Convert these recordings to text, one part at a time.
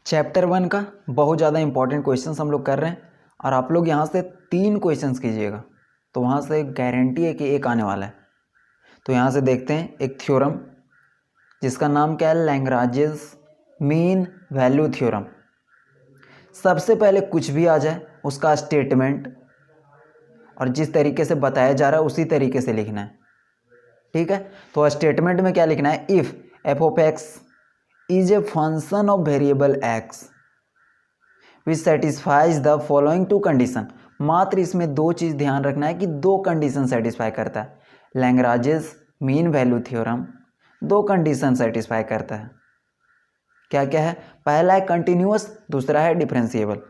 Chapter 1 का बहुत ज़्यादा इंपॉर्टेंट क्वेश्चंस हम लोग कर रहे हैं और आप लोग यहाँ से 3 क्वेश्चंस कीजिएगा तो वहाँ से गारंटी है कि एक आने वाला है। तो यहाँ से देखते हैं एक थ्योरम जिसका नाम क्या है, लैग्रांजेस मीन वैल्यू थ्योरम। सबसे पहले कुछ भी आ जाए उसका स्टेटमेंट और जिस तरीके से बताया जा रहा है उसी तरीके से लिखना है, ठीक है। तो स्टेटमेंट में क्या लिखना है, if f of x is a function of variable x which satisfies the following two condition. मात्र इसमें दो चीज़ ध्यान रखना है कि दो कंडीशन सेटिस्फाई करता है। लैग्रांजेस मीन वैल्यू थ्योरम दो कंडीशन सेटिस्फाई करता है। क्या क्या है, पहला है कंटिन्यूअस, दूसरा है डिफरेंशिएबल।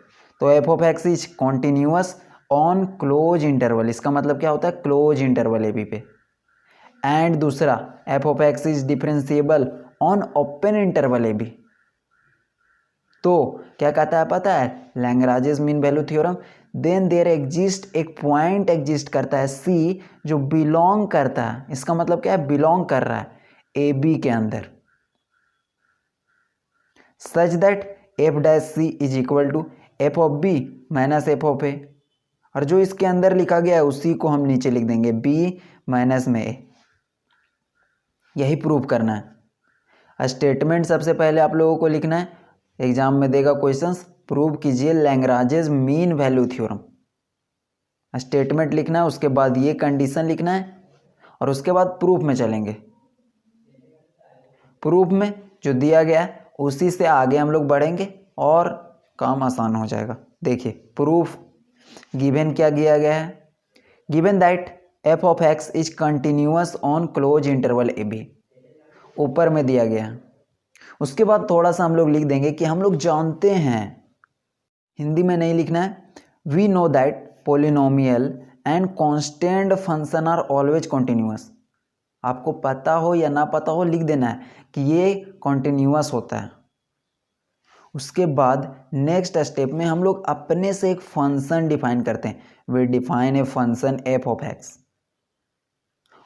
तो f of x is continuous on close interval, इसका मतलब क्या होता है, क्लोज इंटरवल ए बी पे। एंड दूसरा f of x is differentiable on open interval a b. तो क्या कहता है पता है, Lagrange's mean value theorem, then there exist एक पॉइंट एग्जिस्ट करता है सी जो बिलोंग करता है, इसका मतलब क्या है, बिलोंग कर रहा है ए बी के अंदर, such that F dash C is equal to F of B minus F of ए। और जो इसके अंदर लिखा गया है उसी को हम नीचे लिख देंगे बी माइनस में ए। यही प्रूव करना है। स्टेटमेंट सबसे पहले आप लोगों को लिखना है, एग्जाम में देगा क्वेश्चंस, प्रूव कीजिए Lagrange's mean value theorem. Statement लिखना है, उसके बाद ये कंडीशन लिखना है और उसके बाद प्रूफ में चलेंगे। प्रूफ में जो दिया गया है उसी से आगे हम लोग बढ़ेंगे और काम आसान हो जाएगा। देखिए प्रूफ, गिवन क्या दिया गया है, given that f of x is continuous on close interval a b, ऊपर में दिया गया है। उसके बाद थोड़ा सा हम लोग लिख देंगे कि हम लोग जानते हैं, हिंदी में नहीं लिखना है, we know that polynomial and constant function are always continuous. आपको पता हो या ना पता हो लिख देना है कि ये कॉन्टिन्यूअस होता है। उसके बाद नेक्स्ट स्टेप में हम लोग अपने से एक फंक्शन डिफाइन करते हैं, we define a function F of X.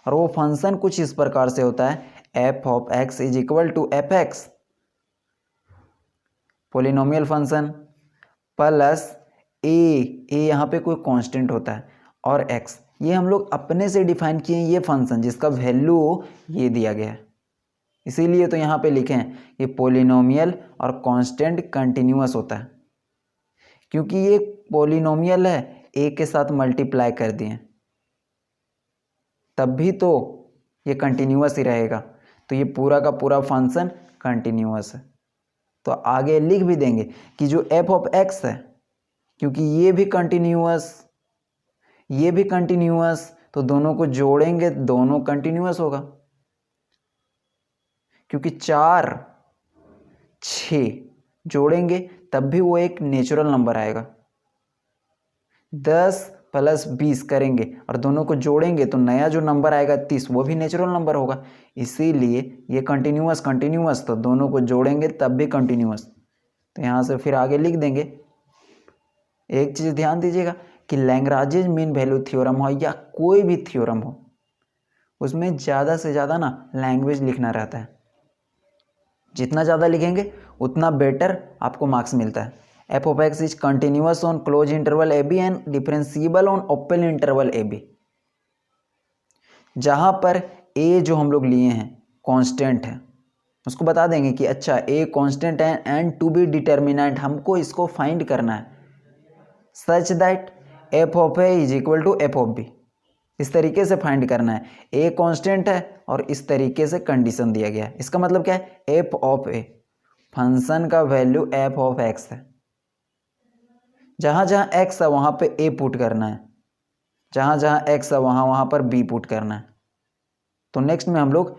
और वो फंक्शन कुछ इस प्रकार से होता है, F of x is equal to F X polynomial function plus A यहाँ पे कोई कांस्टेंट होता है और एक्स, ये हम लोग अपने से डिफाइन किए ये फंक्शन जिसका वैल्यू ये दिया गया है। इसीलिए तो यहाँ पे लिखे हैं कि पोलिनोमियल और कांस्टेंट कंटिन्यूअस होता है, क्योंकि ये पोलिनोमियल है, ए के साथ मल्टीप्लाई कर दिए तब भी तो ये कंटिन्यूअस ही रहेगा। तो ये पूरा का पूरा फंक्शन कंटिन्यूअस है। तो आगे लिख भी देंगे कि जो एफ ऑफ एक्स है, क्योंकि ये भी कंटिन्यूअस ये भी कंटिन्यूअस, तो दोनों को जोड़ेंगे दोनों कंटिन्यूअस होगा, क्योंकि 4 6 जोड़ेंगे तब भी वो एक नेचुरल नंबर आएगा। 10 प्लस 20 करेंगे और दोनों को जोड़ेंगे तो नया जो नंबर आएगा 30, वो भी नेचुरल नंबर होगा। इसीलिए ये कंटिन्यूअस कंटिन्यूअस, तो दोनों को जोड़ेंगे तब भी कंटिन्यूअस। तो यहाँ से फिर आगे लिख देंगे। एक चीज़ ध्यान दीजिएगा कि लैग्रांजेस मीन वैल्यू थ्योरम हो या कोई भी थ्योरम हो, उसमें ज़्यादा से ज़्यादा ना लैंग्वेज लिखना रहता है। जितना ज़्यादा लिखेंगे उतना बेटर आपको मार्क्स मिलता है। F of x is continuous on close interval a b and differentiable on open interval a b. जहाँ पर ए जो हम लोग लिए हैं कांस्टेंट है, उसको बता देंगे कि अच्छा ए कांस्टेंट है एंड टू बी डिटर्मिनेंट, हमको इसको फाइंड करना है such that f of a is equal to F of b. इस तरीके से फाइंड करना है। ए कांस्टेंट है और इस तरीके से कंडीशन दिया गया है। इसका मतलब क्या है, एफ ऑफ ए फंक्शन का वैल्यू एफ ऑफ एक्स है। जहाँ जहाँ एक्स है वहाँ पे ए पुट करना है, जहाँ जहाँ एक्स है वहाँ वहाँ पर बी पुट करना है। तो नेक्स्ट में हम लोग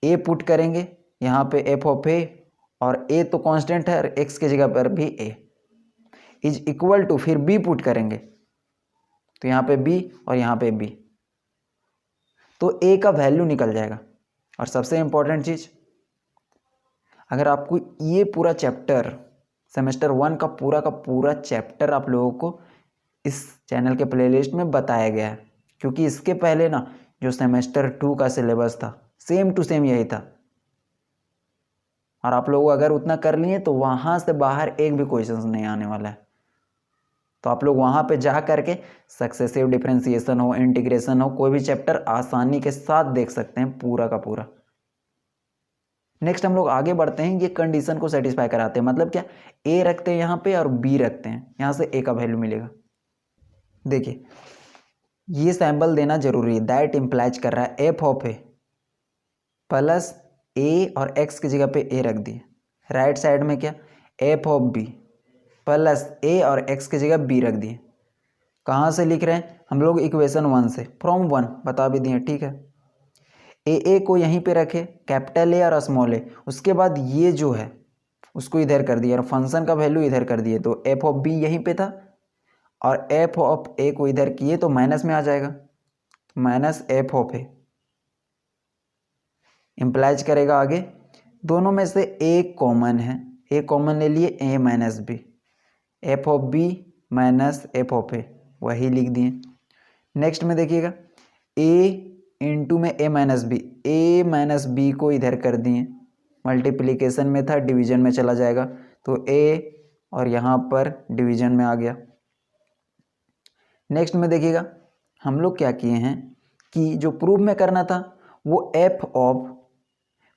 ए पुट करेंगे यहाँ पे एफ ऑफ ए, और ए तो कांस्टेंट है और एक्स की जगह पर भी ए इज इक्वल टू, फिर बी पुट करेंगे तो यहाँ पे बी और यहाँ पे बी, तो ए का वैल्यू निकल जाएगा। और सबसे इंपॉर्टेंट चीज़, अगर आपको ये पूरा चैप्टर सेमेस्टर 1 का पूरा चैप्टर आप लोगों को इस चैनल के प्लेलिस्ट में बताया गया है, क्योंकि इसके पहले ना जो सेमेस्टर 2 का सिलेबस था सेम टू सेम यही था। और आप लोग अगर उतना कर लिए तो वहाँ से बाहर एक भी क्वेश्चन नहीं आने वाला है। तो आप लोग वहाँ पे जा करके सक्सेसिव डिफरेंशिएशन हो, इंटीग्रेशन हो, कोई भी चैप्टर आसानी के साथ देख सकते हैं पूरा का पूरा। नेक्स्ट हम लोग आगे बढ़ते हैं, ये कंडीशन को सेटिस्फाई कराते हैं। मतलब क्या, ए रखते हैं यहाँ पे और बी रखते हैं, यहाँ से ए का वैल्यू मिलेगा। देखिए ये सैंपल देना जरूरी है। दैट इम्प्लाइज कर रहा है एफ ऑफ ए प्लस ए और एक्स की जगह पे ए रख दिए। राइट साइड में क्या, एफ ऑफ बी प्लस ए और एक्स की जगह बी रख दिए। कहाँ से लिख रहे हैं हम लोग, इक्वेशन 1 से, फ्रॉम 1 बता भी दिए, ठीक है। ए को यहीं पे रखे, कैपिटल ए और स्मॉल ए, उसके बाद ये जो है उसको इधर कर दिया और फंक्शन का वैल्यू इधर कर दिए, तो एफ ऑफ बी यहीं पे था और एफ ऑफ ए को इधर किए तो माइनस में आ जाएगा, minus F of A implies करेगा आगे। दोनों में से एक कॉमन है, एक कॉमन ले लिए, A minus B, F of B minus F of A, वही लिख दिए। नेक्स्ट में देखिएगा ए इंटू में A minus B, A minus B को इधर कर दिए, मल्टीप्लिकेशन में था डिवीजन में चला जाएगा, तो ए और यहाँ पर डिवीजन में आ गया। नेक्स्ट में देखिएगा हम लोग क्या किए हैं कि जो प्रूफ में करना था वो F of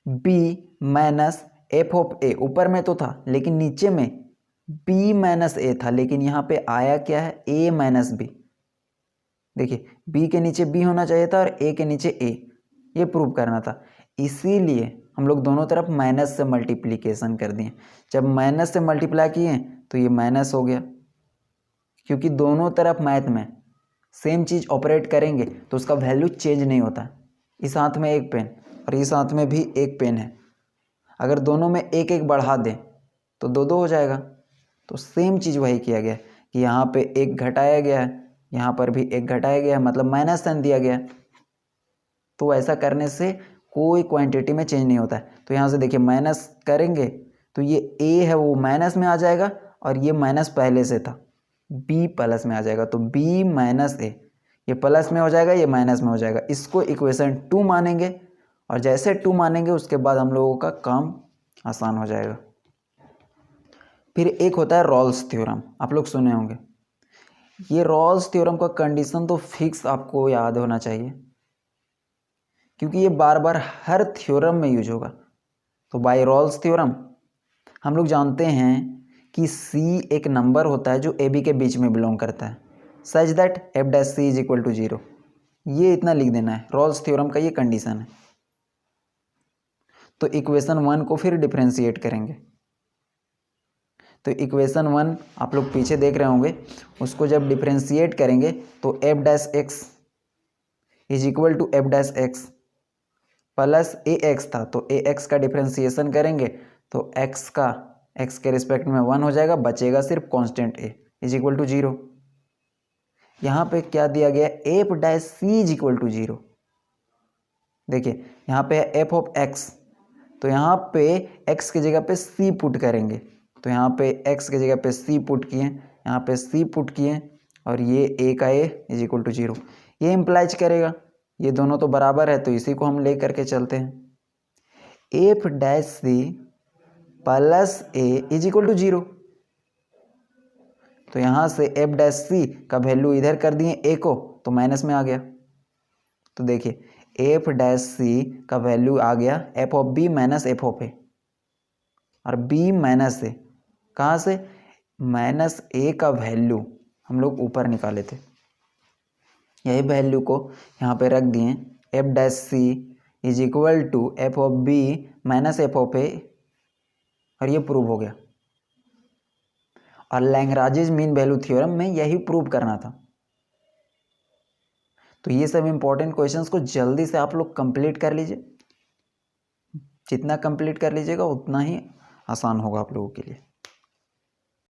B minus F of A, ऊपर में तो था लेकिन नीचे में बी माइनस ए था, लेकिन यहाँ पे आया क्या है, ए माइनस बी। देखिए बी के नीचे बी होना चाहिए था और ए के नीचे ए, ये प्रूव करना था। इसीलिए हम लोग दोनों तरफ माइनस से मल्टीप्लिकेशन कर दिए। जब माइनस से मल्टीप्लाई किए तो ये माइनस हो गया, क्योंकि दोनों तरफ मैथ में सेम चीज़ ऑपरेट करेंगे तो उसका वैल्यू चेंज नहीं होता। इस हाथ में एक पेन और इस हाथ में भी एक पेन है, अगर दोनों में एक एक बढ़ा दें तो दो दो हो जाएगा। तो सेम चीज़ वही किया गया कि यहाँ पे एक घटाया गया है, यहाँ पर भी एक घटाया गया है, मतलब माइनस साइन दिया गया है। तो ऐसा करने से कोई क्वांटिटी में चेंज नहीं होता है। तो यहाँ से देखिए माइनस करेंगे तो ये ए है वो माइनस में आ जाएगा और ये माइनस पहले से था, बी प्लस में आ जाएगा, तो बी माइनस ए, ये प्लस में हो जाएगा, ये माइनस में हो जाएगा। इसको इक्वेशन 2 मानेंगे और जैसे 2 मानेंगे उसके बाद हम लोगों का काम आसान हो जाएगा। फिर एक होता है रॉल्स थ्योरम, आप लोग सुने होंगे। ये रॉल्स थ्योरम का कंडीशन तो फिक्स आपको याद होना चाहिए, क्योंकि ये बार बार हर थ्योरम में यूज होगा। तो बाय रॉल्स थ्योरम हम लोग जानते हैं कि C एक नंबर होता है जो ए बी के बीच में बिलोंग करता है, such that F dash C is equal to 0। ये इतना लिख देना है, रॉल्स थ्योरम का ये कंडीशन है। तो इक्वेशन 1 को फिर डिफरेंशिएट करेंगे। तो इक्वेशन 1 आप लोग पीछे देख रहे होंगे, उसको जब डिफरेंशिएट करेंगे तो f dash x is equal to f dash x plus a x था, तो ए एक्स का डिफरेंशिएशन करेंगे तो एक्स का एक्स के रिस्पेक्ट में 1 हो जाएगा, बचेगा सिर्फ constant a is equal to 0। यहाँ पे क्या दिया गया, f dash C is equal to 0। देखिए यहाँ पे है एफ ऑफ एक्स, तो यहाँ पे एक्स की जगह पे सी पुट करेंगे, तो यहाँ पे एक्स की जगह पे सी पुट किए, यहाँ पे सी पुट किए और ये ए का ए इज इक्वल टू 0। ये इम्प्लाइज करेगा ये दोनों तो बराबर है, तो इसी को हम ले करके चलते हैं। F dash c plus a is equal to 0। तो यहाँ से एफ डैश सी का वैल्यू इधर कर दिए ए को, तो माइनस में आ गया। तो देखिए एफ डैश सी का वैल्यू आ गया f of B minus F of ए, और बी माइनस ए, कहाँ से, माइनस ए का वैल्यू हम लोग ऊपर निकाले थे, यही वैल्यू को यहाँ पे रख दिए, f dash C is equal to F of B minus F of ए, और ये प्रूव हो गया। और लैग्रांजेस मीन वैल्यू थ्योरम में यही प्रूव करना था। तो ये सब इंपॉर्टेंट क्वेश्चंस को जल्दी से आप लोग कंप्लीट कर लीजिए, जितना कंप्लीट कर लीजिएगा उतना ही आसान होगा आप लोगों के लिए।